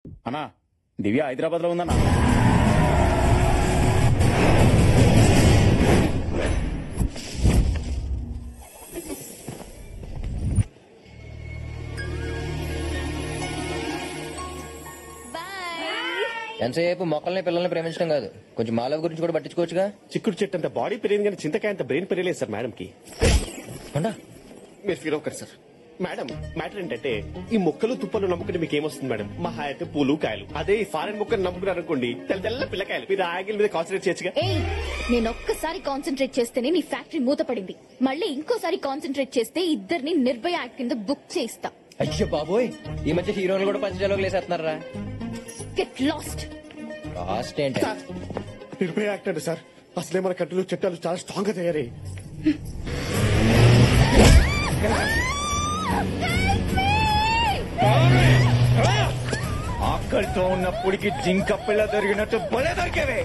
అన్నా దివ్య హైదరాబాద్ లో ఉందన్నా. ఎంతసేపు మొక్కల్ని పిల్లల్ని ప్రేమించడం కాదు, కొంచెం మాలవ్ గురించి కూడా పట్టించుకోవచ్చుగా. చిక్కుడు చెట్టు అంత బాడీ పెరిగింది కానీ చింతకాయ అంత బ్రెయిన్ పెరగలేదు సార్ మేడం కి. మీరు ఫీల్ అవ్వకండి సార్. మేడం మ్యాటర్ ఏంటంటే ఈ మొక్కలు తుప్పలు నమ్ముకుంటే మీకు ఏమొస్తుంది మేడం? మహా అయితే పూలు కాయలు. అదే ఈ ఫారెన్ మొక్కలు నమ్ముకున్నారు అనుకోండి తెల్ల తెల్ల పిల్లకాయలు. మీరు ఆగిల్ మీద కాన్సన్ట్రేట్ చేయొచ్చుగా. ఏయ్, నేను ఒక్కసారి కాన్సన్ట్రేట్ చేస్తేనే నీ ఫ్యాక్టరీ మూతపడింది. మళ్ళీ ఇంకోసారి కాన్సన్ట్రేట్ చేస్తే ఇద్దరిని నిర్భయ యాక్ట్ కింద బుక్ చేయిస్తా. అయ్యో బాబోయ్, ఈ మధ్య హీరోలు కూడా పంచజాలోకి లేసేస్తున్నారా? Get lost. లాస్ట్ ఏంటి? నిర్భయ యాక్ట్ అంటే సార్ అసలే మన కంట్రీలో చట్టాలు చాలా స్ట్రాంగ్ గా తయారై. ఆకలితో ఉన్నప్పటికి జింక పిల్ల దొరికినట్టు భలే దొరికేవే.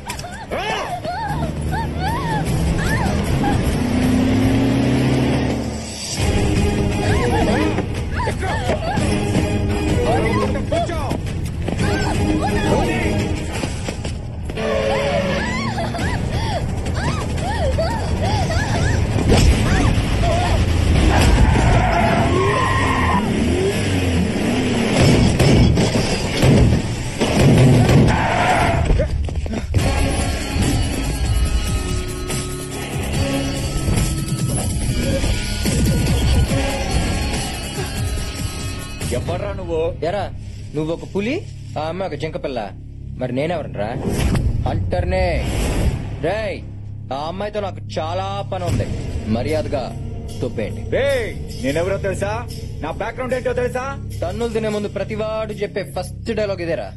ఎవర్రా నువ్వు? ఎరా, నువ్వు ఒక పులి, ఆ అమ్మాయి ఒక జింక పిల్ల, మరి నేనెవరనరా? అంటర్నే. రేయ్, ఆ అమ్మాయితో నాకు చాలా పని ఉంది, మర్యాదగా తొప్పేయండి. నేనెవరో తెలుసా? నా బ్యాక్గ్రౌండ్ ఏంటో తెలుసా? తన్నులు తినే ముందు ప్రతివాడు చెప్పే ఫస్ట్ డైలాగ్ ఇదేరా.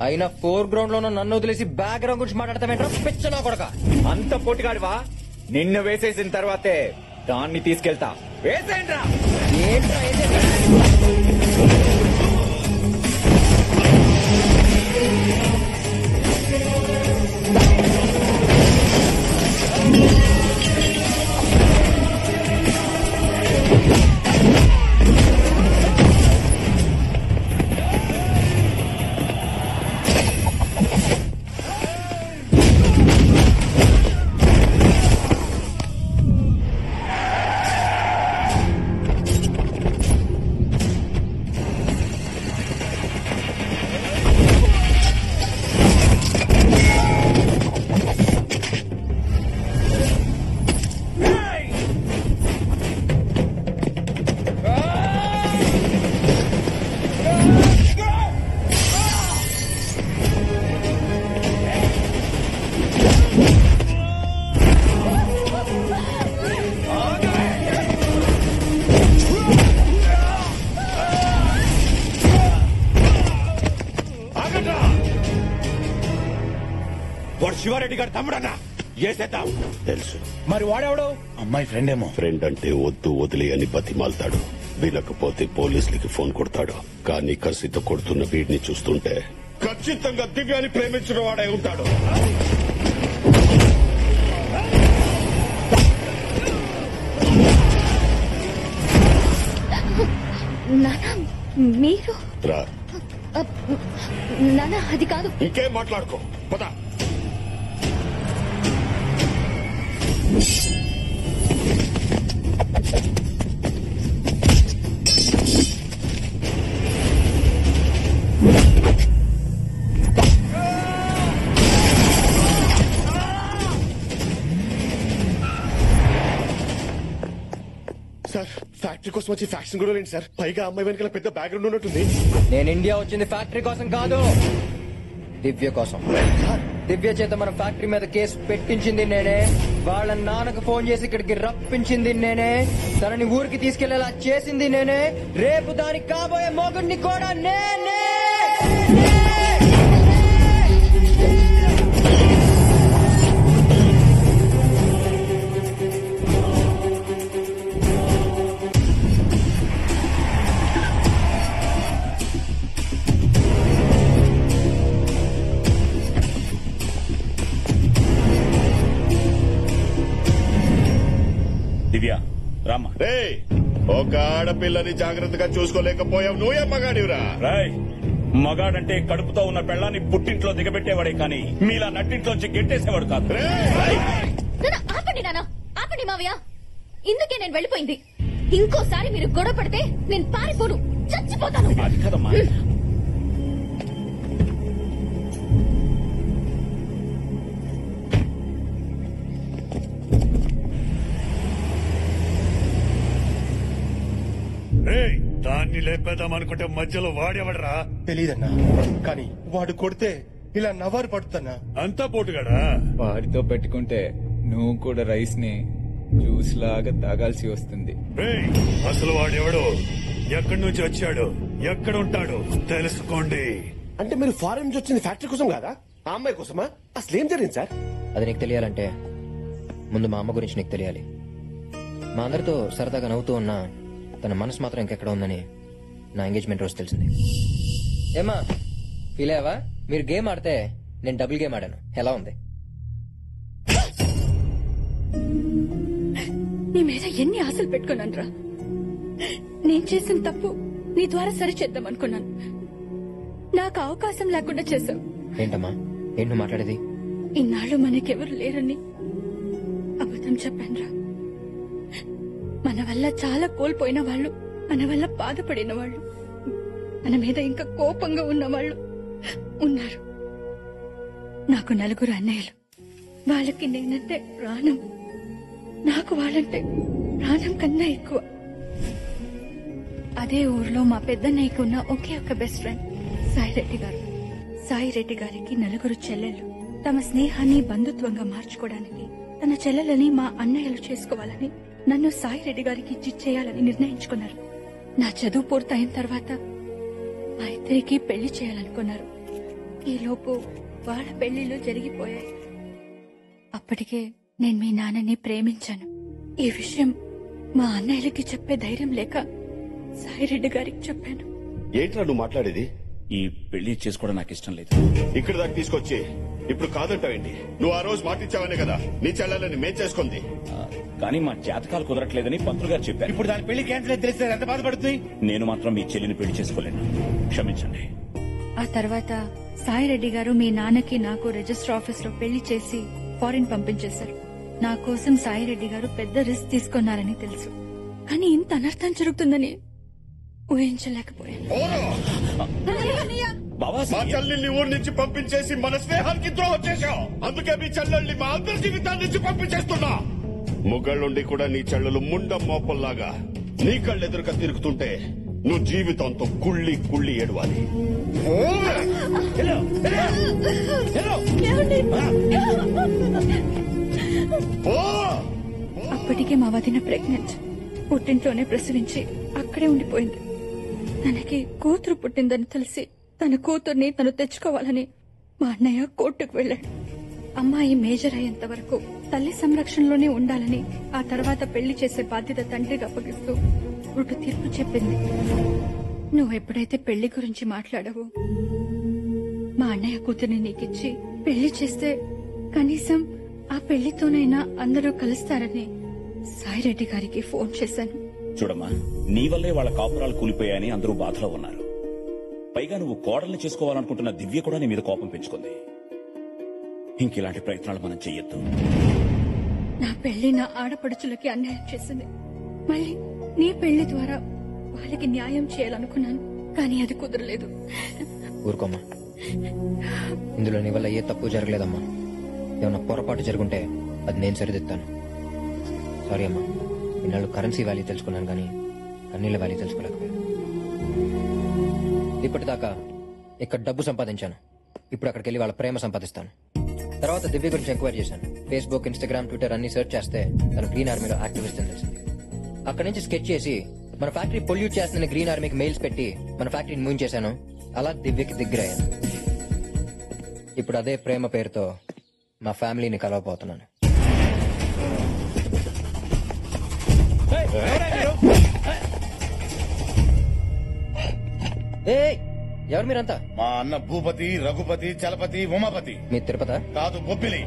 అయినా ఫోర్ గ్రౌండ్ లో నన్ను వదిలేసి బ్యాక్గ్రౌండ్ గురించి మాట్లాడతామేంట్రా పిచ్చనా కొడక? అంత పొట్టిగాడివా? నిన్ను వేసేసిన తర్వాతే దాన్ని తీసుకెళ్తా. వేసేయండ్రా. ఏంట్రా ఏదేంట్రా? వాడు శివారెడ్డి గారు తమ్ముడన్నా. ఏసేద్దాం. తెలుసు. మరి వాడెవడు? అమ్మాయి ఫ్రెండ్ ఏమో. ఫ్రెండ్ అంటే వద్దు వదిలే అని బతిమాలతాడు. వీలకపోతే పోలీసులకి ఫోన్ కొడతాడు. కానీ కసితో కొడుతున్న వీడిని చూస్తుంటే ఖచ్చితంగా దివ్యాన్ని ప్రేమించిన వాడే ఉంటాడు. నానా, మీరు రా, నానా అది కాదు. ఇంకేం మాట్లాడుకో, పద. సార్ ఫ్యాక్టరీ కోసం వచ్చి ఫ్యాక్షన్ కూడా లేండి సార్. పైగా అమ్మాయి వెనకాల పెద్ద బ్యాక్గ్రౌండ్ ఉన్నట్టుంది. నేను ఇండియా వచ్చింది ఫ్యాక్టరీ కోసం కాదు, దివ్య కోసం. దివ్య చేత మన ఫ్యాక్టరీ మీద కేసు పెట్టించింది నేనే. వాళ్ళ నాన్నకు ఫోన్ చేసి ఇక్కడికి రప్పించింది నేనే. తనని ఊరికి తీసుకెళ్లేలా చేసింది నేనే. రేపు దానికి కాబోయే మొగుడిని కూడా నేనే. దివ్య రామ్మా. రేయ్, ఒక ఆడపిల్లని జాగ్రత్తగా చూసుకోలేకపోయావు. నువ్వే మగాడివిరా. రాయ్, మగాడంటే కడుపుతో ఉన్న పెళ్ళాన్ని పుట్టింట్లో దిగబెట్టేవాడే కానీ మీలా నట్టింట్లోంచి గెట్టేసేవాడు కాదు. ఆపండి నాన్న, ఆపండి మావయ్య. ఇందుకే నేను వెళ్ళిపోయింది. ఇంకోసారి మీరు గొడవ పడితే నేను పారిపోను, చచ్చిపోతాను. అది కదమ్మా. దాన్ని లేపేద్దాం అనుకుంటే మధ్యలో వాడేవాడరా? తెలీదన్నా, కానీ వాడు కొడితే ఇలా నవ్వారు పడుతున్నా. అంతా పోటుగాడా? వాడితో పెట్టుకుంటే నువ్వు కూడా రైస్ ని జ్యూస్ లాగా తాగాల్సి వస్తుంది. అసలు వాడెవడు, ఎక్కడి నుంచి వచ్చాడు, ఎక్కడ ఉంటాడు తెలుసుకోండి. అంటే మీరు ఫారెన్ నుంచి వచ్చింది ఫ్యాక్టరీ కోసం కాదా, ఆ అమ్మాయి కోసమా? అసలు ఏం జరిగింది సార్? అది నీకు తెలియాలంటే ముందు మా అమ్మ గురించి నీకు తెలియాలి. మా అందరితో సరదాగా నవ్వుతూ ఉన్నా తన మనసు మాత్రం ఇంకెక్కడ ఉందని నా ఎంగేజ్మెంట్ రోజు తెలిసింది. ఏమా ఫీల్ అయ్యావా? మీరు గేమ్ ఆడితే నేను డబుల్ గేమ్ ఆడాను. ఎలా ఉంది? నీ మీద ఎన్ని ఆశలు పెట్టుకున్నాను రా. నేను చేసిన తప్పు నీ ద్వారా సరిచేద్దాం అనుకున్నాను. నాకు అవకాశం లేకుండా చేశావు. ఏంటమ్మా, ఏంటి నువ్వు మాట్లాడేది? ఇన్నాళ్ళు మనకెవరు లేరని అబద్ధం చెప్పాను రా. మన వల్ల చాలా కోల్పోయిన వాళ్ళు, మన వల్ల బాధపడిన వాళ్ళు, మన మీద ఇంకా కోపంగా ఉన్న వాళ్ళు ఉన్నారు. నాకు 4 అన్నయ్యలు. వాళ్ళకి నేనంటే ప్రాణం. నాకు వాళ్ళంటే ప్రాణం కన్నా ఎక్కువ. అదే ఊర్లో మా పెద్దన్నయ్యకు ఉన్న ఒకే ఒక బెస్ట్ ఫ్రెండ్ సాయిరెడ్డి గారు. సాయిరెడ్డి గారికి 4 చెల్లెళ్ళు. తమ స్నేహాన్ని బంధుత్వంగా మార్చుకోవడానికి తన చెల్లెలని మా అన్నయ్యలు చేసుకోవాలని నన్ను సాయిరెడ్డి గారికి ఇచ్చి చేయాలని నిర్ణయించుకున్నారు. నా చదువు పూర్తయిన తర్వాత మా ఇద్దరికి పెళ్లి చేయాలనుకున్నారు. ఈలోపు వాళ్ళ పెళ్లిళ్ళు జరిగిపోయాయి. అప్పటికే నేను మీ నాన్నని ప్రేమించాను. ఈ విషయం మా అన్నయ్యలకి చెప్పే ధైర్యం లేక సాయిరెడ్డి గారికి చెప్పాను. ఏంట్రా నువ్వు మాట్లాడేది? ఈ పెళ్లి చేసుకోవడం నాకు ఇష్టం లేదు. ఇక్కడ దాకా తీసుకొచ్చి ఇప్పుడు కాదంటావేంటి? నువ్వు ఆ రోజు మాటిచ్చావనే కదా నీ చెల్లెలని మేం చేసుకుంది. కానీ మా జాతకాలు కుదరట్లేదని పంతులు గారు చెప్పారు. ఇప్పుడు దాని పెళ్లి క్యాన్సిల్ అయితే తెలిస్తే ఎంత బాధపడుతుంది? నేను మాత్రం మీ చెల్లిని పెళ్లి చేసుకోలేను, క్షమించండి. ఆ తర్వాత సాయిరెడ్డి గారు మీ నాన్నకి నాకు రిజిస్టర్ ఆఫీస్ లో పెళ్లి చేసి ఫారిన్ పంపించేశారు. నా కోసం సాయిరెడ్డి గారు పెద్ద రిస్క్ తీసుకున్నారని తెలుసు. కానీ ఇంత అనర్థం జరుగుతుందని ఊహించలేకపోయాను. మా చెల్లెల్ని ఊరి నుంచి పంపించేసి మన స్నేహానికి ద్రోహం చేశావు. అందుకే మీ చెల్లెల్ని మా అందరి జీవితాన్ని నుంచి పంపించేస్తున్నా. ముగ్గుళ్ళుండి కూడా నీ చెల్లెలు ముండ మోపల్లాగా నీ కళ్ళెదురుగా తిరుగుతుంటే నువ్వు జీవితంతో కుళ్ళి కుళ్ళి ఏడవాలి. అప్పటికే మా వదిన ప్రెగ్నెంట్. పుట్టింట్లోనే ప్రసవించి అక్కడే ఉండిపోయింది. తనకి కూతురు పుట్టిందని తెలిసి తన కూతుర్ని తను తెచ్చుకోవాలని మా అన్నయ్య కోర్టుకు వెళ్ళాడు. అమ్మాయి మేజర్ అయ్యేంత వరకు తల్లి సంరక్షణలోనే ఉండాలని, ఆ తర్వాత పెళ్లి చేసే బాధ్యత తండ్రికి అప్పగిస్తూ రుటు తీర్పు చెప్పింది. నువ్వెప్పుడైతే పెళ్లి గురించి మాట్లాడవో మా అన్నయ్య కూతుర్ని నీకిచ్చి పెళ్లి చేస్తే కనీసం ఆ పెళ్లితోనైనా అందరూ కలుస్తారని సాయిరెడ్డి గారికి ఫోన్ చేశాను. చూడమ్మా, నీ వల్లే వాళ్ళ కాపురాలు కూలిపోయాయని అందరూ బాధలో ఉన్నారు. పైగా నువ్వు కోడల్ని చేసుకోవాలనుకుంటున్న దివ్య కూడా నీ మీద కోపం పెంచుకుంది. ఇంకిలాంటి ప్రయత్నాలు మనం చెయ్యొద్దు. నా పెళ్లి నా ఆడపడుచులకి అన్యాయం చేసింది. మళ్ళీ నీ పెళ్లి ద్వారా వాళ్ళకి న్యాయం చేయాలనుకున్నాను, కానీ అది కుదరలేదు. ఊరుకోమ్మా, ఇందులో నీ వల్ల ఏ తప్పు జరగలేదమ్మా. ఏమన్నా పొరపాటు జరుగుంటే అది నేను సరిదిద్దాను. సారీ అమ్మా, ఇన్నాళ్ళు కరెన్సీ వాల్యూ తెలుసుకున్నాను కానీ కన్నీళ్ళ వాల్యూ తెలుసుకోలేకపోయాను. ఇప్పటిదాకా ఇక్కడ డబ్బు సంపాదించాను, ఇప్పుడు అక్కడికి వెళ్ళి వాళ్ళ ప్రేమ సంపాదిస్తాను. తర్వాత దివ్య గురించి ఎంక్వైరీ చేశాను. ఫేస్బుక్, ఇన్స్టాగ్రామ్, ట్విట్టర్ అన్ని సెర్చ్ చేస్తే తను గ్రీన్ ఆర్మీలో యాక్టివిస్ట్ అని తెలిసింది. అక్కడి నుంచి స్కెచ్ చేసి మన ఫ్యాక్టరీ పొల్యూట్ చేస్తుందని గ్రీన్ ఆర్మీకి మెయిల్స్ పెట్టి మన ఫ్యాక్టరీని మూవ్ చేశాను. అలా దివ్యకి దగ్గర అయ్యాను. ఇప్పుడు అదే ప్రేమ పేరుతో మా ఫ్యామిలీని కలవబోతున్నాను. ఎవరు మీరంతా? మా అన్న భూపతి, రఘుపతి, చలపతి, ఉమాపతి. మీ తిరుపత? కాదు, బొబ్బిలి.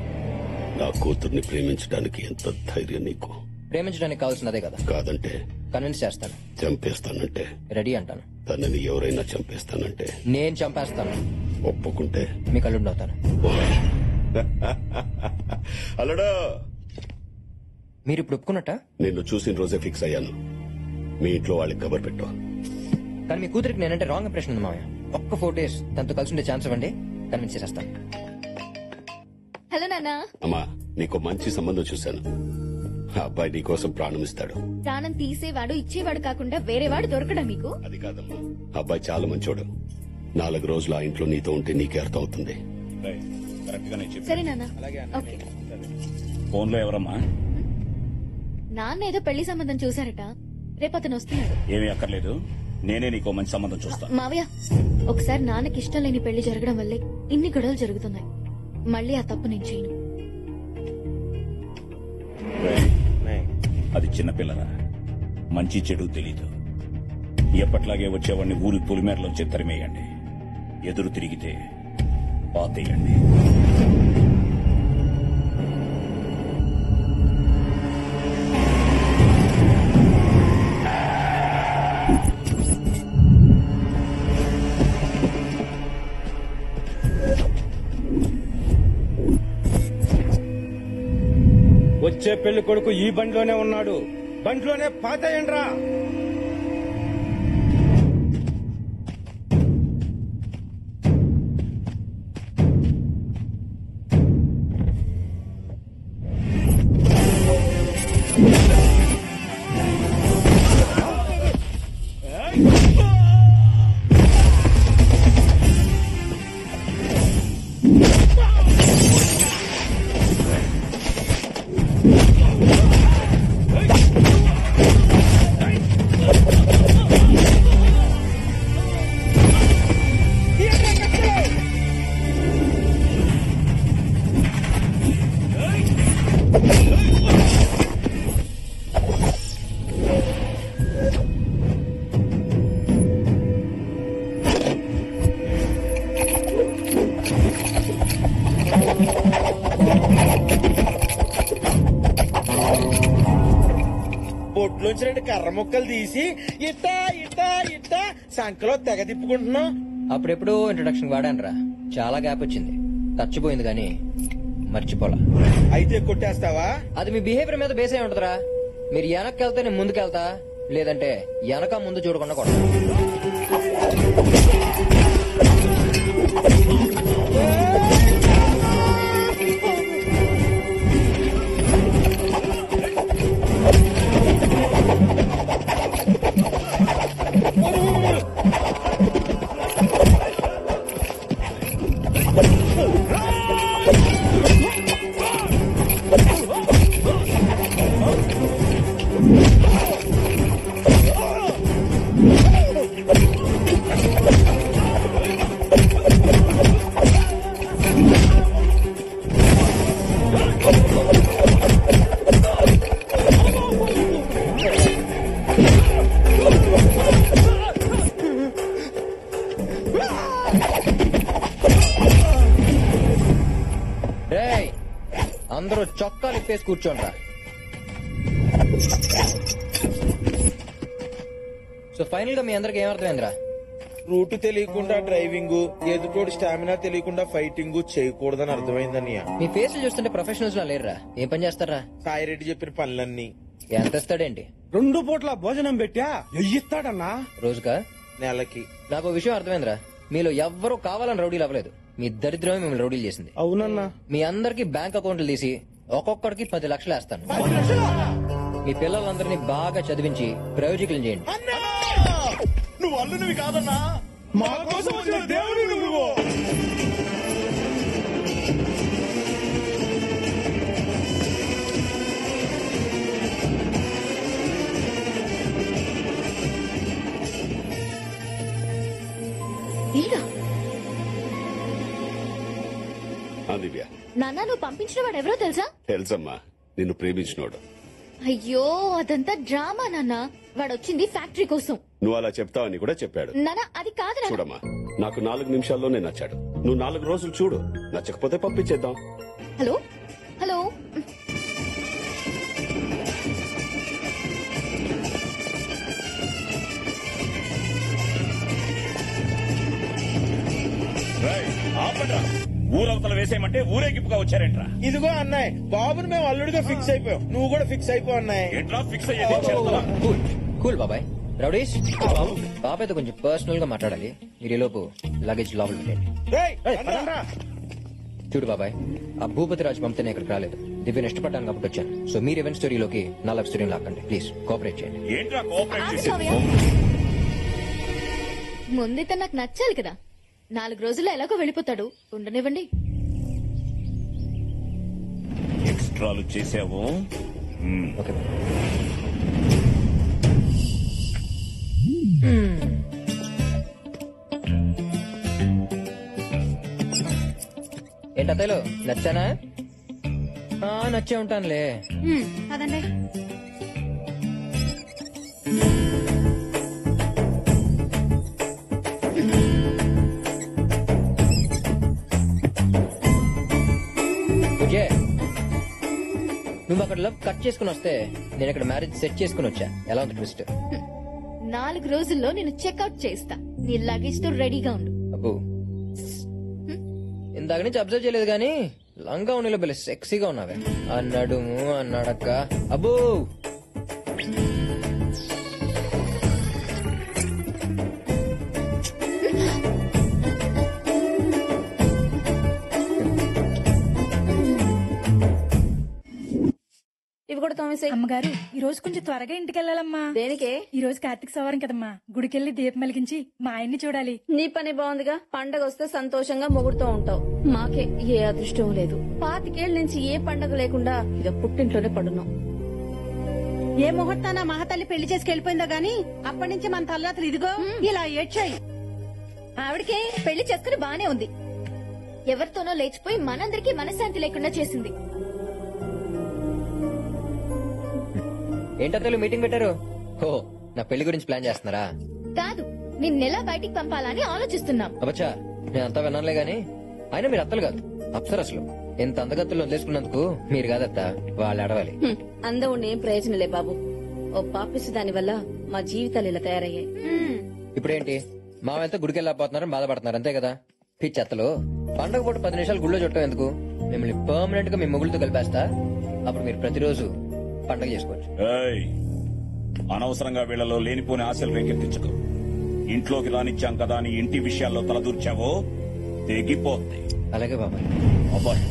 నా కూతుర్ని ప్రేమించడానికి ఎంత ధైర్యం నీకు? ప్రేమించడానికి కావాల్సినదే కదా. కాదంటే కన్విన్స్ చేస్తాను. చంపేస్తానంటే రెడీ అంటాను. తనని ఎవరైనా చంపేస్తానంటే నేను చంపేస్తాను. ఒప్పుకుంటే మీ కళ్ళుండి అవుతాను. అలడా మీరు ఇప్పుడు ఒప్పుకున్నట్ట? నిన్ను చూసిన రోజే ఫిక్స్ అయ్యాను. మీ ఇంట్లో వాళ్ళకి కబర్ పెట్టు. కానీ మీ కూతురికి నేనంటే రాంగ్ ఇంప్రెషన్ ఉంది మామయ్య. ఒక్క 4 days తనతో కలిసి ఉండే ఛాన్స్ ఇవ్వండి, కన్విన్స్ చేస్తాను. హలో నాన్న. అమ్మా, నీకు మంచి సంబంధం చూశాను. ఆ అబ్బాయి నీకోసం ప్రాణం ఇస్తాడు. ప్రాణం తీసేవాడు ఇచ్చేవాడు కాకుండా వేరేవాడు దొరకడా మీకు? అది కాదమ్మా, అబ్బాయి చాలా మంచోడు. 4 రోజులు ఆ ఇంట్లో నీతో ఉంటే నీకే అర్థం అవుతుంది. కరెక్ట్ గానే చెప్పు. సరే నాన్న. ఓకే. ఫోన్ లో ఎవరమ్మా? నాన్న ఏదో పెళ్లి సంబంధం చూసారట, రేపు అతను వస్తున్నాడు. ఏమీ అక్కర్లేదు, నేనే నీకు మంచి సంబంధం చూస్తాను. మావయ్య, ఒకసారి నాన్నకి ఇష్టం లేని పెళ్లి జరగడం వల్లే ఇన్ని గొడవలు జరుగుతున్నాయి. మళ్ళీ ఆ తప్పు నేను చేయను. అది చిన్నపిల్లరా, మంచి చెడు తెలీదు. ఎప్పట్లాగే వచ్చేవాడిని ఊరి పులిమేరలోంచి తరిమేయండి. ఎదురు తిరిగితే పాతేయండి. వచ్చే పెళ్లి కొడుకు ఈ బండిలోనే ఉన్నాడు. బండిలోనే పాతేయండ్రా. బొట్లోంచి 2 కర్ర ముక్కలు తీసి ఇట్టా ఇట్టా ఇట్టా సంకలో తెగ తిప్పుకుంటున్నాం. అప్పుడెప్పుడు ఇంట్రొడక్షన్ వాడానరా, చాలా గ్యాప్ వచ్చింది. చచ్చిపోయింది కానీ మర్చిపోలా. అయితే కొట్టేస్తావా? అది మీ బిహేవియర్ మీద బేస్ అయి ఉంటదిరా. మీరు వెనక్కి వెళ్తే నేను ముందుకెళ్తా, లేదంటే వెనక ముందు చూడకుండా కొడతా. రేయ్, అందరూ చొక్కాలు ఇప్పేసి కూర్చోండ్రా. సో ఫైనల్ గా మీ అందరికి ఏమర్థమైందిరా? రూట్ తెలియకుండా డ్రైవింగ్, ఎదుటోడి స్టామినా తెలియకుండా ఫైటింగ్ చేయకూడదని అర్థమైందన్నయ్య. మీ ఫేస్ చూస్తుంటే ప్రొఫెషనల్స్ లా లేరురా. ఏం పని చేస్తారా? సాయిరెడ్డి చెప్పిన పనులన్నీ. ఎంత ఇస్తాడేంటి? 2 పూట్ల భోజనం పెట్టా ఎయ్యిస్తాడన్నా. రోజుకా? నెలకి. నాకు ఓ విషయం అర్థమైందిరా. మీలో ఎవ్వరూ కావాలని రౌడీలు అవ్వలేదు. మీ దరిద్రమే మిమ్మల్ని రౌడీలు చేసింది. అవునన్నా. మీ అందరికి బ్యాంక్ అకౌంట్లు తీసి ఒక్కొక్కడికి 10 లక్షలు వేస్తాను. మీ పిల్లలందరినీ బాగా చదివించి ప్రయోజకులు చేయండి. నువ్వు అల్లునివి కాదన్నా, మా కోసం వచ్చిన దేవుడు నువ్వు. దివ్య, నాన్న, నువ్వు పంపించిన వాడు ఎవరో తెలుసా? తెలుసమ్మా, నిన్ను ప్రేమించినోడు. అయ్యో, అదంతా డ్రామా నాన్న. వాడు వచ్చింది ఫ్యాక్టరీ కోసం. నువ్వు అలా చెప్తావని కూడా చెప్పాడు. నాన్న, అది కాదు నాన్న. చూడమ్మా, నాకు 4 నిమిషాల్లోనే నచ్చాడు. నువ్వు 4 రోజులు చూడు, నచ్చకపోతే పంపించేద్దాం. హలో హలో, ఆపండ్రా. ఊరవతల వేసేయమంటే ఊరేగింపుగా వచ్చారేంట్రా? ఇదిగో అన్నాయ్, బాబుని మేము అల్లుడిగా ఫిక్స్ అయిపోయాం, నువ్వు కూడా ఫిక్స్ అయిపో అన్నాయ్. ఏంట్రా ఫిక్స్ అయ్యేది? చేస్తావా? కూల్ బాబాయ్. రౌడీష్, బాబాయ్తో కొంచెం పర్సనల్ గా మాట్లాడాలి. మీరు లోపు లగేజ్ లోపల పెట్టండి. ఏయ్, పదండ్రా. చూడు బాబాయ్, ఆ భూపతి రాజు పంపితే నేను ఇక్కడికి రాలేదు. దివ్యను ఇష్టపడ్డాను కాబట్టి వచ్చాను. సో మీరు ఈవెంట్ స్టోరీలోకి నా లవ్ స్టోరీని లాక్కండి ప్లీజ్. కోఆపరేట్ చేయండి. ఏంట్రా కోఆపరేట్ ఆగు చేసేది? కావ్య. ముందైతే నాకు నచ్చాలి కదా. 4 రోజుల్లో ఎలాగో వెళ్ళిపోతాడు, ఉండనివ్వండి. ఎక్స్ట్రాలు చేసావు. Okay bye. ఏంటి అత్తయ్యలు నచ్చానా? నచ్చే ఉంటానులే. అదండి. నువ్వు అక్కడ లవ్ కట్ చేసుకుని వస్తే నేను ఇక్కడ మ్యారేజ్ సెట్ చేసుకుని వచ్చా. ఎలా ఉంది ట్విస్ట్? 4 రోజుల్లో నేను చెక్అవుట్ చేస్తా. నీ లగేజ్ తో రెడీగా ఉండు. అబ్బో, ఇందాక నుంచి అబ్జర్వ్ చేయలేదు గానీ లంగా ఉన్నీలో భలే సెక్సీగా ఉన్నావే. అన్నాడుము అన్నాడక్క. అబ్బో, ఇవి కూడా తోమేసాయి. అమ్మగారు ఈ రోజు కొంచెం త్వరగా ఇంటికి వెళ్ళాలమ్మా. దేనికే? ఈ రోజు కార్తీక సవారం కదమ్మా, గుడికెళ్ళి దీపం వెలిగించి మా ఆయన్ని చూడాలి. నీ పని బాగుందిగా. పండగ వస్తే సంతోషంగా మొగుడుతూ ఉంటావు. మాకే ఏ అదృష్టం లేదు. 25 ఏళ్ల నుంచి ఏ పండగ లేకుండా ఇక పుట్టింట్లోనే పడున్నాం. ఏ ముహూర్తాన మహాతల్లి పెళ్లి చేసుకెళ్లిపోయిందో గాని అప్పటి నుంచి మన తల్లాతలు ఇదిగో ఇలా ఏడ్చాయి. ఆవిడకే పెళ్లి చేసుకుని బానే ఉంది. ఎవరితోనో లేచిపోయి మనందరికీ మనశ్శాంతి లేకుండా చేసింది. ఏంటో మీటింగ్ పెట్టారు? ఓ, నా పెళ్లి గురించి ప్లాన్ చేస్తున్నారా? కాదు, నిన్నెలా బయటికి పంపాలని ఆలోచిస్తున్నాం. అబ్బచ్చా, నేను అంతా విన్నానులే గాని అయినా మీరు అత్తలు కాదు, అప్సరసలు. ఎంత అందగత్తులు వదిలేసుకున్నందుకు మీరు కాదత్త, వాళ్ళు అడవాలి. అందవుని ఏం ప్రయోజనలే బాబు. ఓ పాపిసి దాని వల్ల మా జీవితాలు ఇలా తయారయ్యాయి. ఇప్పుడేంటి మా వెళ్తే గుడికి వెళ్ళకపోతున్నారని బాధపడుతున్నారు అంతే కదా? పిచ్చత్తలు, పండగ పూట 10 నిమిషాలు గుళ్ళో చుట్టం ఎందుకు? మిమ్మల్ని పర్మనెంట్ గా మీ మొగుళ్ళతో కలిపేస్తా. అప్పుడు మీరు ప్రతిరోజు పండగ చేసుకోవచ్చు. అనవసరంగా వీళ్లలో లేనిపోని ఆశలు రేకెత్తించకు. ఇంట్లోకి రానిచ్చాం కదా అని ఇంటి విషయాల్లో తలదూర్చావో తెగిపోద్ది. అలాగే బాబాయ్. అబ్బాయి,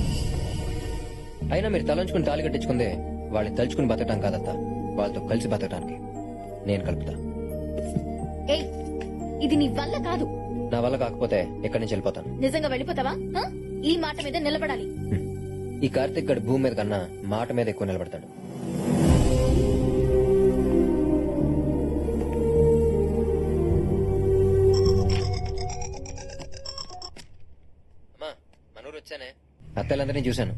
అయినా మీరు తలంచుకుని తాళి కట్టించుకుందే వాళ్ళని తలుచుకుని బతకటం కాదత్తా, వాళ్ళతో కలిసి బతకటానికి. నేను కలుపుతా. ఏయ్, ఇది నీ వల్ల కాదు. నా వల్ల కాకపోతే ఎక్కడి నుంచి వెళ్ళిపోతాను. నిజంగా వెళ్ళిపోతావా? ఈ మాట మీద నిలబడాలి. ఈ కార్తీక్ గడు భూమి మీద కన్నా మాట మీద ఎక్కువ నిలబడతాడు. అమ్మా, మనూరు వచ్చానే. అత్తలందరినీ చూశాను.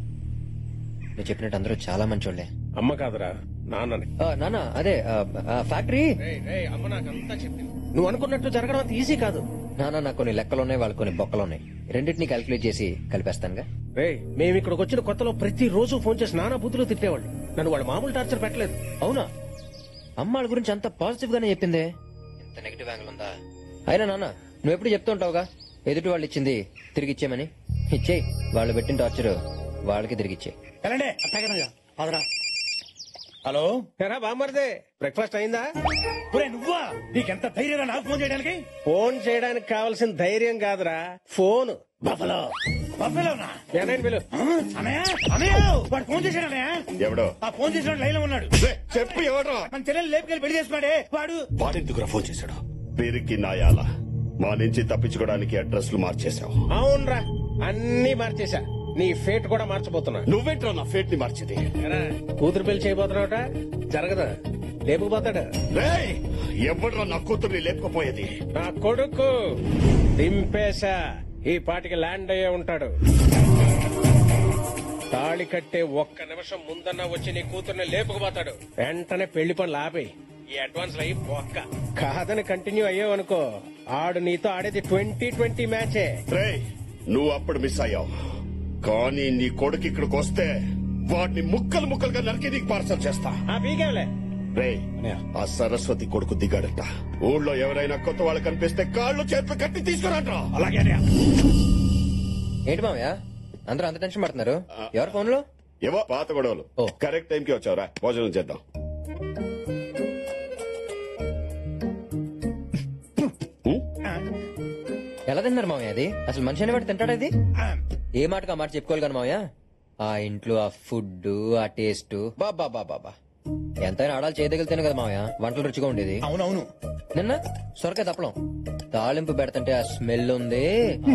నువ్వు చెప్పినట్టు అందరూ చాలా మంచోళ్లే. అమ్మ కాదురా, నాన్నని. నాన్న అదే ఫ్యాక్టరీ. అమ్మ నాకంతా చెప్పింది. నువ్వు అనుకున్నట్టు జరగడం అంత ఈజీ కాదు. నాన్న, నాకు కొన్ని లెక్కలున్నాయి, వాళ్ళు కొన్ని బొక్కలున్నాయి. రెండింటినీ క్యాల్కులేట్ చేసి కలిపేస్తానుగా. మేము ఇక్కడికి వచ్చిన కొత్తలో ప్రతి రోజు ఫోన్ చేసి నానా బుద్ధులు తిట్టేవాళ్ళు. నన్ను వాళ్ళు మామూలు టార్చర్ పెట్టలేదు. అవునా? అమ్మాళ్ళ గురించి అంత పాజిటివ్ గానే చెప్పిందే. ఇంత నెగిటివ్ యాంగిల్ ఉందా? అయినా నాన్న, నువ్వు ఎప్పుడు చెప్తూ ఉంటావుగా ఎదుటి వాళ్ళు ఇచ్చింది తిరిగి ఇచ్చేయమని. ఇచ్చేయి. వాళ్ళు పెట్టిన టార్చర్ వాళ్ళకి తిరిగి ఇచ్చేయి. హలో, ఎరా బామ్మర్దే, బ్రేక్ఫాస్ట్ అయిందా? నువ్వా? నీకెంత ధైర్యం నాకు ఫోన్ చేయడానికి? ఫోన్ చేయడానికి కావాల్సిన ధైర్యం కాదురా, ఫోన్. బఫలో బఫలోనా? వాడు ఫోన్ చేశాడు అన్నయ్య. ఎవడో? ఆ ఫోన్ చేసిన లైన్ లో ఉన్నాడు. చెప్పు ఎవడో? మన చెల్లెలు లేపుకెళ్ళి పెళ్లి చేసుకున్నాడే వాడు. వాడెందుకురా ఫోన్ చేశాడు? పేరుకి నాయాల మా నుంచి తప్పించుకోవడానికి అడ్రస్లు మార్చేశావు. అవునరా, అన్ని మార్చేశా. నీ ఫేట్ కూడా మార్చబోతున్నా. నువ్వేంట్రా నా ఫేట్ ని మార్చేది? కూతురు పెళ్లి చేయబోతున్నావుట, జరగదా? లేపుకుపోతాడు. ఎవడ్రా నా కూతుర్ని లేపుకుపోయేది? నా కొడుకు దింపేశా. ఈ పాటికి ల్యాండ్ అయ్యే ఉంటాడు. తాళి కట్టే 1 నిమిషం ముందన్నా వచ్చి నీ కూతుర్ని లేపుకుపోతాడు. వెంటనే పెళ్లి పనులు ఆపేయి. ఈ అడ్వాన్స్ అయ్యి పోక్క. కాదని కంటిన్యూ అయ్యావు అనుకో, ఆడు నీతో ఆడేది 2020 మ్యాచే. నువ్వు అప్పుడు మిస్ అయ్యావు, కానీ నీ కొడుకు ఇక్కడికి వస్తే వాడిని ముక్కలు ముక్కలుగా నరికి నీకు పార్సల్ చేస్తా. బీగేవలే. ఆ సరస్వతి కొడుకు దిగాడట. ఊళ్ళో ఎవరైనా కొత్త వాళ్ళు కనిపిస్తే కాళ్ళు చేతులు కట్టి తీసుకురాట్రా. అలాగే ఏంటి మామయ్య అందరూ అంత టెన్షన్ పడుతున్నారు? ఎవరు ఫోన్ లో? ఏవో పాత గొడవలు. కరెక్ట్ టైం కి వచ్చావురా, భోజనం చేద్దాం. ఎలా తిన్నారు మామయ్య? అది అసలు మనిషి అనేవాడు తింటాడు? అది ఏ మాటకు ఆ మాట చెప్పుకోవాలి కానీ మామయ్య, ఆ ఇంట్లో ఆ ఫుడ్, ఆ టేస్ట్, బాబా బాబా ఎంతైనా ఆడాలి చేయదగిలితేనే కదా మామయ్య వంటలు రుచిగా ఉండేది. అవునవును. నిన్న సొరకాయ తప్పలం తాలింపు పెడతంటే ఆ స్మెల్ ఉంది.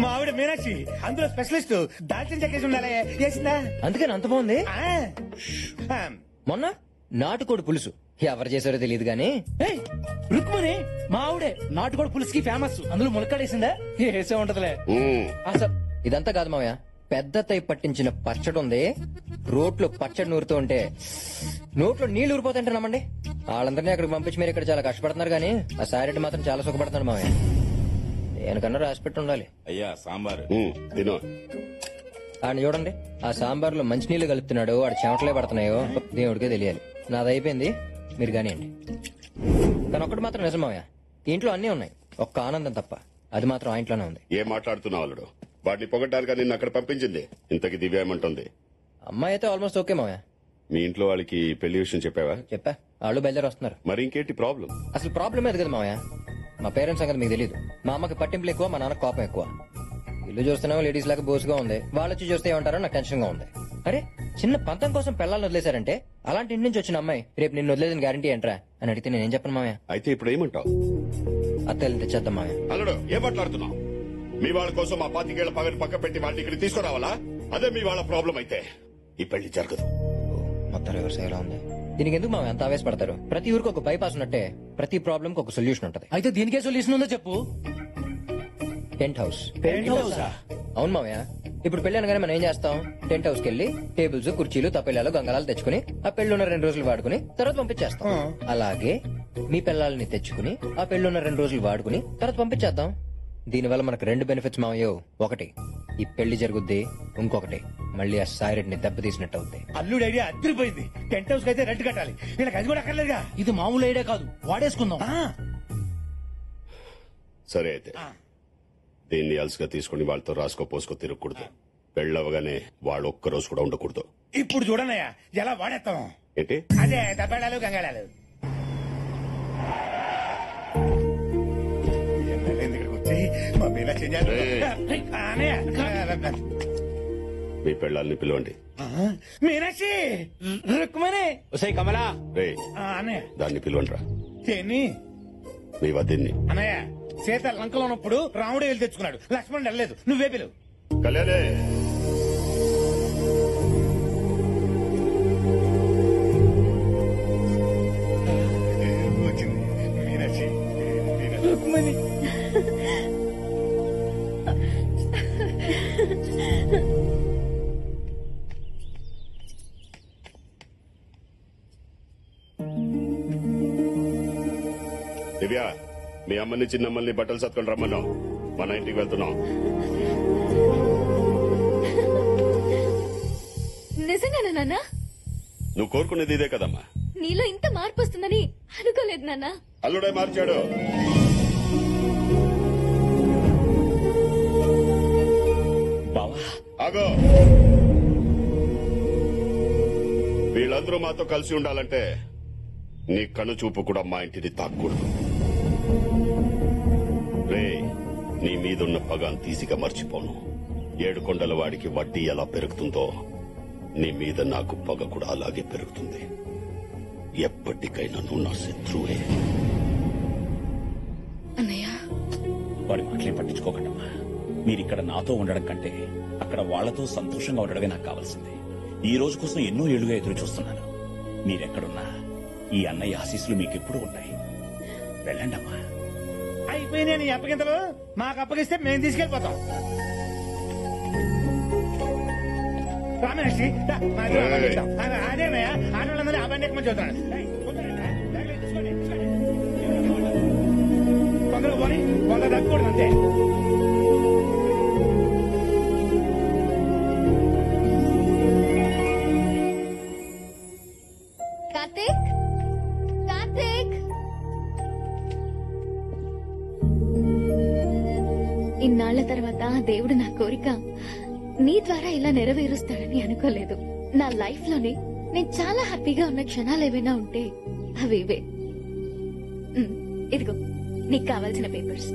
మావిడ మీనాక్షి అందులో స్పెషలిస్ట్, దాల్చిన చెక్కేసి ఉండాలి చేసిందా, అందుకని అంత బాగుంది. మొన్న నాటుకోడి పులుసు ఎవరు చేశారో తెలియదు గానీ రుక్మణి మా ఆవిడే నాటుకోడి పులుసుకి ఫేమస్. అందులో ములక్కాడేసిందా? వేసే ఉంటదిలే. అసలు ఇదంతా కాదు మామయ్య, పెద్ద తై పట్టించిన పచ్చడి ఉంది. రోట్లో పచ్చడి నూరుతూ ఉంటే నోట్లో నీళ్లు ఊరిపోతుంటే నమ్మండి. వాళ్ళందరినీ అక్కడికి పంపించి మీరు ఇక్కడ చాలా కష్టపడుతున్నారు కానీ ఆ సారెడ్డి మాత్రం చాలా సుఖపడుతున్నాడు మామయ్య. దేనికన్నా రాసి పెట్టి ఉండాలి. అయ్యా సాంబార్ తిను. ఆయన చూడండి, ఆ సాంబార్ లో మంచినీళ్లు కలుపుతున్నాడు, వాడు చెమటలే పడుతున్నాయో దేవుడికే తెలియాలి. నాది అయిపోయింది, మీరు కానివ్వండి. కానీ ఒక్కటి మాత్రం నిజం మామయ్య, ఇంట్లో అన్నీ ఉన్నాయి, ఒక్క ఆనందం తప్ప. అది మాత్రం ఆ ఇంట్లోనే ఉంది. ఏం మాట్లాడుతున్నావు అల్లుడు? వాడిని పొగట్టారుగా నిన్ను అక్కడ పంపించింది. ఇంతకి దివ్య ఏమంటుంది? అమ్మాయి అయితే ఆల్మోస్ట్ ఓకే మామయ్య. మీ ఇంట్లో వాళ్ళకి పెళ్లి విషయం చెప్పావా? చెప్పా, వాళ్ళు బయలుదేరి వస్తున్నారు. మరి ఇంకేంటి ప్రాబ్లం? అసలు ప్రాబ్లం ఏది కదా మామయ్య, మా పేరెంట్స్ సంగతి మీకు తెలియదు. మా అమ్మకి పట్టింపులు ఎక్కువ, మా నాన్న కోపం ఎక్కువ. ఇల్లు చూస్తున్నావు లేడీస్ లాగా బోసుగా ఉంది, వాళ్ళు వచ్చి చూస్తే ఏమంటారో నాకు టెన్షన్ గా ఉంది. అరే చిన్న పంతం కోసం పిల్లల్ని వదిలేశారంటే అలాంటి ఇంటి నుంచి వచ్చిన అమ్మాయి రేపు నిన్ను వదిలేదని గ్యారంటీ ఏంట్రా అని అడిగితే నేనేం చెప్పను మామయ్య. అయితే ఇప్పుడు ఏమంటావు? అత్తల్ని తెచ్చేద్దాం మామయ్య. అల్లుడు ఏం మాట్లాడుతున్నావు? మీ వాళ్ళ కోసం ఆ 25 ఏళ్ల పగని పక్క పెట్టి వాళ్ళని ఇక్కడ తీసుకురావాలా? అదే మీ వాళ్ళ ప్రాబ్లం అయితే ఈ పెళ్లి జరగదు. మొత్తం రివర్స్ అయ్యేలా ఉంది. దీనికి ఎందుకు మామయ్య అంత ఆవేశపడతారు? ప్రతి ఊరికి ఒక బైపాస్ ఉన్నట్టే ప్రతి ప్రాబ్లం కి ఒక సొల్యూషన్ ఉంటది. అయితే దీనికే సొల్యూషన్ ఉందో చెప్పు. Tent house. అవును మామయ్య, ఇప్పుడు పెళ్లి అనగానే మనం ఏం చేస్తాం? టెంట్ హౌస్ కి వెళ్లి టేబుల్స్, కుర్చీలు, తప్పెళ్లాలు, గంగళాలు తెచ్చుకుని ఆ పెళ్లి 2 రోజులు వాడుకుని తర్వాత పంపించేస్తాం. అలాగే మీ పిల్లల్ని తెచ్చుకుని ఆ పెళ్లి 2 రోజులు వాడుకుని తర్వాత పంపించేద్దాం. దీనివల్ల మనకు 2 బెనిఫిట్స్ మామయ్యో. ఒకటి ఈ పెళ్లి జరుగుద్ది, ఇంకొకటి మళ్ళీ ఆ సాయిరెడ్డిని దెబ్బతీసినట్టు అవుద్ది. అల్లుడు ఐడియా అదిరిపోయింది. టెంట్ హౌస్ కి అయితే రెంట్ కట్టాలి, వీళ్ళకి అది కూడా అక్కర్లేదుగా. ఇది మామూలు ఐడియా కాదు, వాడేసుకుందాం. సరే అయితే దీన్ని అలసిగా తీసుకుని వాళ్ళతో రాసుకో పోసుకో తిరగకూడదు. పెళ్ళవగానే వాళ్ళు ఒక్క రోజు కూడా ఉండకూడదు. ఇప్పుడు చూడనయ్యా ఎలా వాడేస్తాం. ఏంటి? అదే దబ్బేళాలు గంగాళాలు. మీ పెళ్ళాలని పిలవండి. మీనాక్షి, రుక్మణి, కమలా, అన్నయ్య దాన్ని పిలవండి రా. మీ వదిన్ని. అన్నయ్య సీత లంకలో ఉన్నప్పుడు రాముడే వెళ్ళి తెచ్చుకున్నాడు, లక్ష్మణుడు వెళ్ళలేదు, నువ్వే పిలువు. కళ్యాణే వచ్చింది మీనాక్షి. రుక్మణి దివ్య, మీ అమ్మని చిన్నమ్మల్ని బట్టలు సత్కొని రమ్మన్నాం. మన ఇంటికి వెళ్తున్నాం. నిజంగానా నాన్న? నువ్వు కోరుకునేది ఇదే కదమ్మా. నీలో ఇంత మార్పు వస్తుందని అనుకోలేదు నాన్న. అల్లుడే మార్చాడు. ఆగో, వీళ్ళందరూ మాతో కలిసి ఉండాలంటే నీ కను చూపు కూడా మా ఇంటిని తాక్కూడదు. రే, నీ మీదున్న పగాన్ తీసిగా మర్చిపోను. 7 కొండల వాడికి వడ్డీ ఎలా పెరుగుతుందో నీ మీద నాకు పగ కూడా అలాగే పెరుగుతుంది. ఎప్పటికైనా నువ్వు నా శత్రువే. వాడి మాటలే పట్టించుకోకండమ్మా. మీరిక్కడ నాతో ఉండడం కంటే అక్కడ వాళ్లతో సంతోషంగా ఉండడమే నాకు కావాల్సింది. ఈ రోజు కోసం ఎన్నో ఏళ్లుగా ఎదురు చూస్తున్నాను. మీరెక్కడున్నా ఈ అన్నయ్య ఆశీస్సులు మీకెప్పుడు ఉన్నాయి. వెళ్ళండమ్మా. అయిపోయినాయి నీ అప్పగింతలు. మాకు అప్పగిస్తే మేము తీసుకెళ్లిపోతాం. రామేషి, అదేనయ్యా ఆడవాళ్ళందరూ ఆ బండి ఎక్కువ చూస్తున్నాడు. కొందరు పోనీ కొందరు తగ్గకూడదు అంతే. కార్తీక్, కార్తీక్, ఇన్నాళ్ల తర్వాత దేవుడు నా కోరిక నీ ద్వారా ఇలా నెరవేరుస్తాడని అనుకోలేదు. నా లైఫ్ లోనే నేను చాలా హ్యాపీగా ఉన్న క్షణాలు ఏమైనా ఉంటే అవి ఇవే. ఇదిగో నీకు కావాల్సిన పేపర్స్.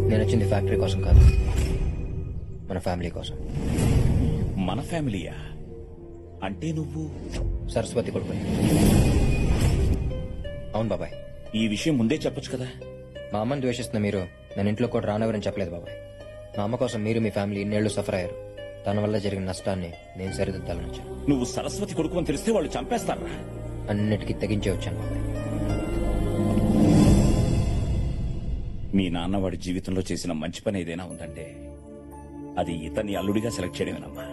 నేను వచ్చింది ఫ్యాక్టరీ కోసం కాదు, మన ఫ్యామిలీ కోసం. మన ఫ్యామిలీయా? అంటే నువ్వు సరస్వతి కొడుకు. అవును బాబాయ్. ఈ విషయం ముందే చెప్పొచ్చు కదా. మా అమ్మని ద్వేషిస్తున్న మీరు నేను ఇంట్లో కూడా రానవరని చెప్పలేదు బాబాయ్. మా అమ్మ కోసం మీరు మీ ఫ్యామిలీ ఇన్నేళ్లు సఫర్ అయ్యారు. తన వల్ల జరిగిన నష్టాన్ని నేను సరిదిద్దాలని వచ్చాను. నువ్వు సరస్వతి కొడుకు అని తెలిస్తే వాళ్ళు చంపేస్తారా? అన్నిటికీ తెగించే వచ్చాను బాబాయ్. మీ నాన్న వాడి జీవితంలో చేసిన మంచి పని ఏదైనా ఉందంటే అది ఇతన్ని అల్లుడిగా సెలెక్ట్ చేయడమేనమ్మా.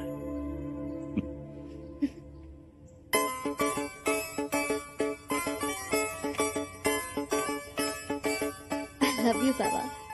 ఐ లవ్ యూ బావా.